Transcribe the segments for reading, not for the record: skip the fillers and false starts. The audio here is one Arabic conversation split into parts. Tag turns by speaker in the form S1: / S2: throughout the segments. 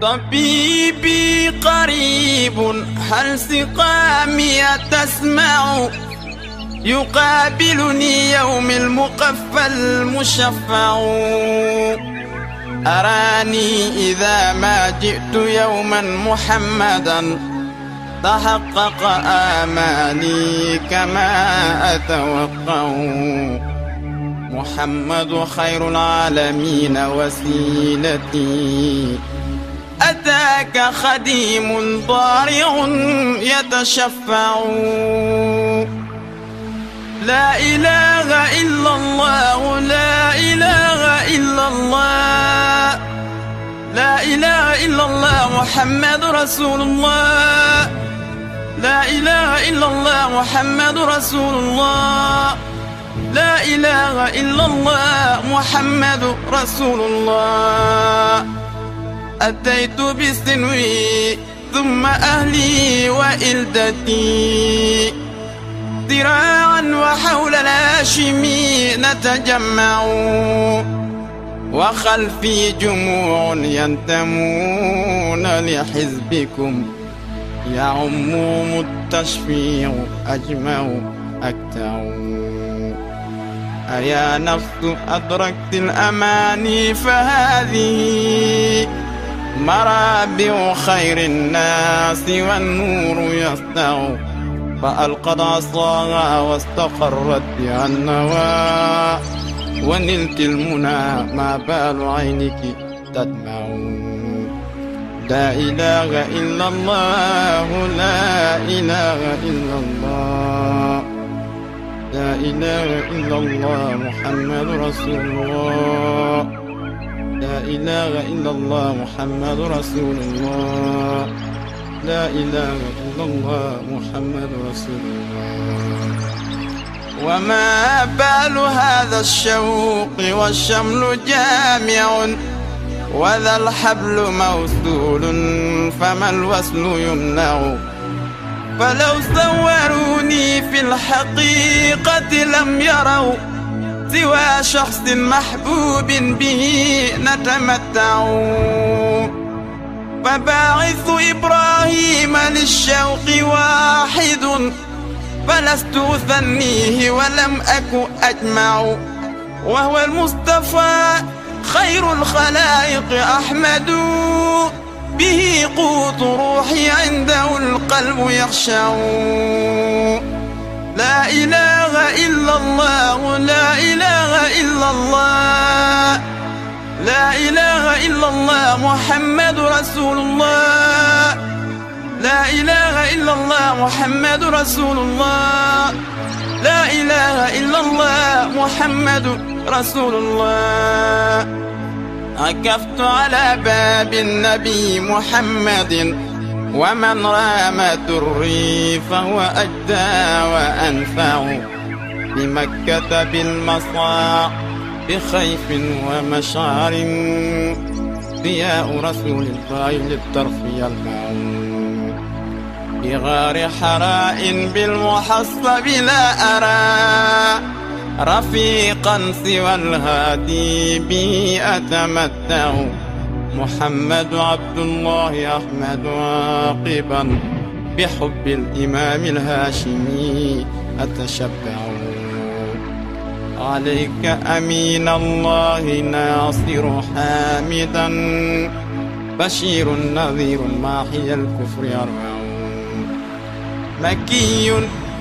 S1: طبيبي قريب، هل سقامي تسمع؟ يقابلني يوم المقفى المشفع. أراني إذا ما جئت يوما محمدا تحقق آمالي كما أتوقع. محمد خير العالمين وسيلتي، أتاك خديم ضارع يتشفع. لا إله إلا الله، لا إله إلا الله، لا إله إلا الله محمد رسول الله، لا إله إلا الله محمد رسول الله، لا إله إلا الله محمد رسول الله. أتيت بسنوي ثم أهلي وإلدتي، ذراعا وحول الهاشمي نتجمع، وخلفي جموع ينتمون لحزبكم، يعمهم التشفيع أجمع أكتع. أيا نفس أدركت الأماني، فهذه مرابع خير الناس والنور يسطع. فألقت عصاها واستقرت بها النوى، ونلت المنى ما بال عينك تدمع. لا إله إلا الله، لا إله إلا الله، لا إله إلا الله محمد رسول الله، لا إله إلا الله محمد رسول الله، لا إله إلا الله محمد رسول الله. وما بال هذا الشوق والشمل جامع، وذا الحبل موصول فما الوصل يمنع. فلو صوروني في الحقيقة لم يروا سوى شخص محبوب به نتمتع. فباعث إبراهيم للشوق واحد، فلست أثنيه ولم أك أجمع. وهو المصطفى خير الخلائق أحمد، به قوت روحي عنده القلب يخشع. لا إله إلا الله، لا إله إلا الله، لا إله إلا الله محمد رسول الله، لا إله إلا الله محمد رسول الله، لا إله إلا الله محمد رسول الله. عكفت على باب النبي محمد، ومن رام دري فهو أجدى وأنفع. بمكة بالمصاع بخيف ومشعر، ضياء رسول الله للطرف يلمع. بغار حراء بالمحصب لا أرى رفيقا سوى الهادي به أتمتع. محمد عبد الله أحمد عاقبا، بحب الإمام الهاشمي أتشبع. عليك أمين الله ناصر حامدا، بشير نذير ماحي الكفر يرفع. مكي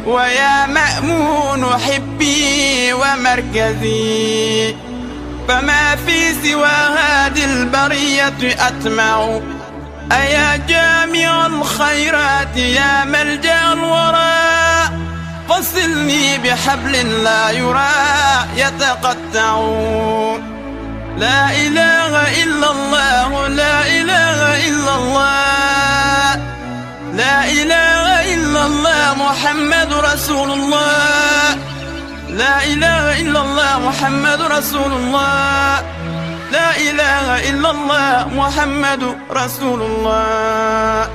S1: ويا مأمون حبي ومركزي، فما في سوى هذه البرية أتمع. أيا جامع الخيرات يا ملجأ الورى، فصلني بحبل لا يرى يتقطع. لا إله إلا الله، لا إله إلا الله، لا إله إلا الله محمد رسول الله، لا إله إلا الله محمد رسول الله، لا إله إلا الله محمد رسول الله.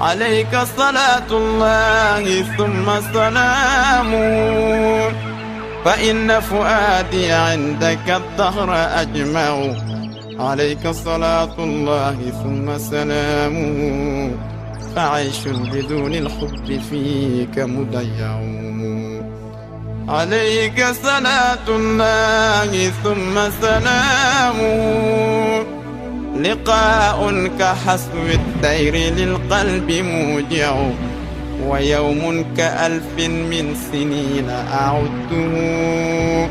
S1: عليك صلاة الله ثم سلامه، فإن فؤادي عندك الدهر أجمع. عليك صلاة الله ثم سلامه، فعيش بدون الحب فيك مضيع. عليك صلاة الله ثم سلامه، لقاء كحسب الطير للقلب موجع، ويوم كألف من سنين أعده،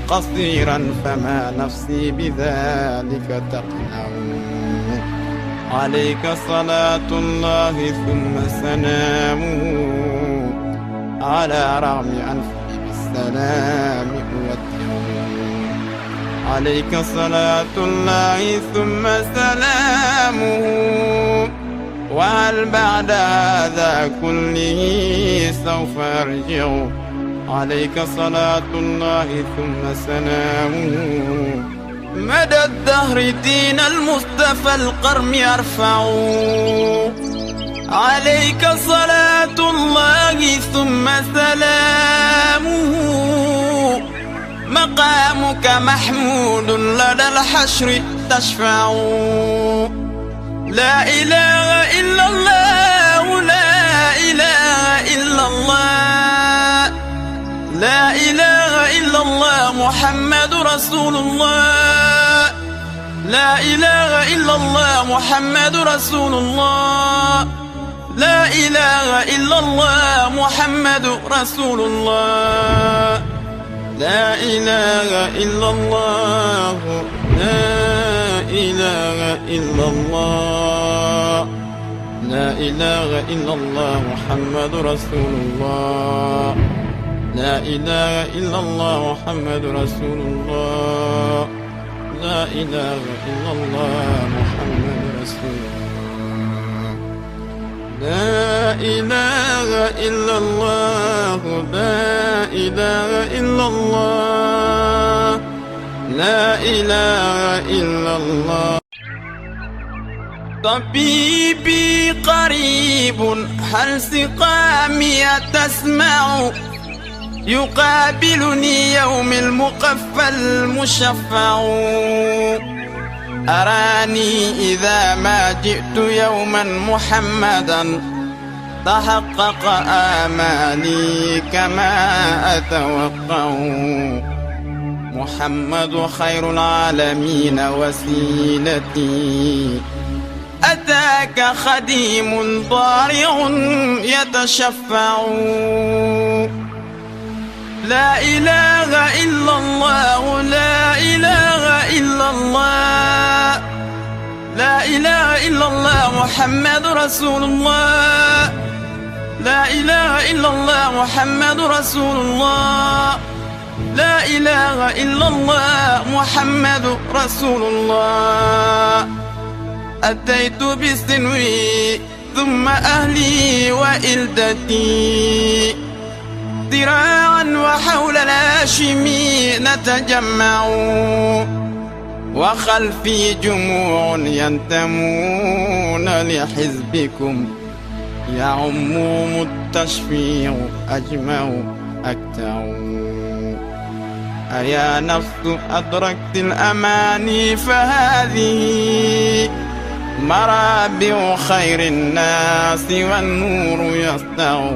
S1: قصيرا فما نفسي بذلك تقنع. عليك صلاة الله ثم سلامه، على رغم أنفي بالسلام أودع. عليك صلاة الله ثم سلامه، وهل بعد هذا كله سوف أرجع. عليك صلاة الله ثم سلامه، مدى الدهر دين المصطفى القرم يرفع. عليك صلاة الله ثم سلامه، مقامك محمود لدى الحشر تشفع. لا إله إلا الله، لا إله إلا الله، لا إله إلا الله محمد رسول الله، لا إله إلا الله محمد رسول الله، لا إله إلا الله محمد رسول الله، لا إله إلا الله، لا إله إلا الله، لا إله إلا الله محمد رسول الله، لا إله إلا الله محمد رسول الله، لا إله إلا الله محمد رسول الله، لا إله إلا الله، لا إله إلا الله، لا إله إلا الله. طبيبي قريب هل سقامي تسمع، يقابلني يوم المقفى المشفع. أراني إذا ما جئت يوما محمدا، تحقق آمالي كما أتوقع. محمد خير العالمين وسيلتي، أتاك خديم ضارع يتشفع. لا إله إلا الله، لا إله إلا الله، لا إله إلا الله محمد رسول الله، لا إله إلا الله محمد رسول الله، لا إله إلا الله محمد رسول الله. أتيت بسنوي ثم أهلي وإلدتي، ذراعا وحول الهاشمي نتجمع، وخلفي جموع ينتمون لحزبكم، يعمهم التشفيع أجمع أكتع. أيا نفس أدركت الأماني، فهذه مرابع خير الناس والنور يسطع.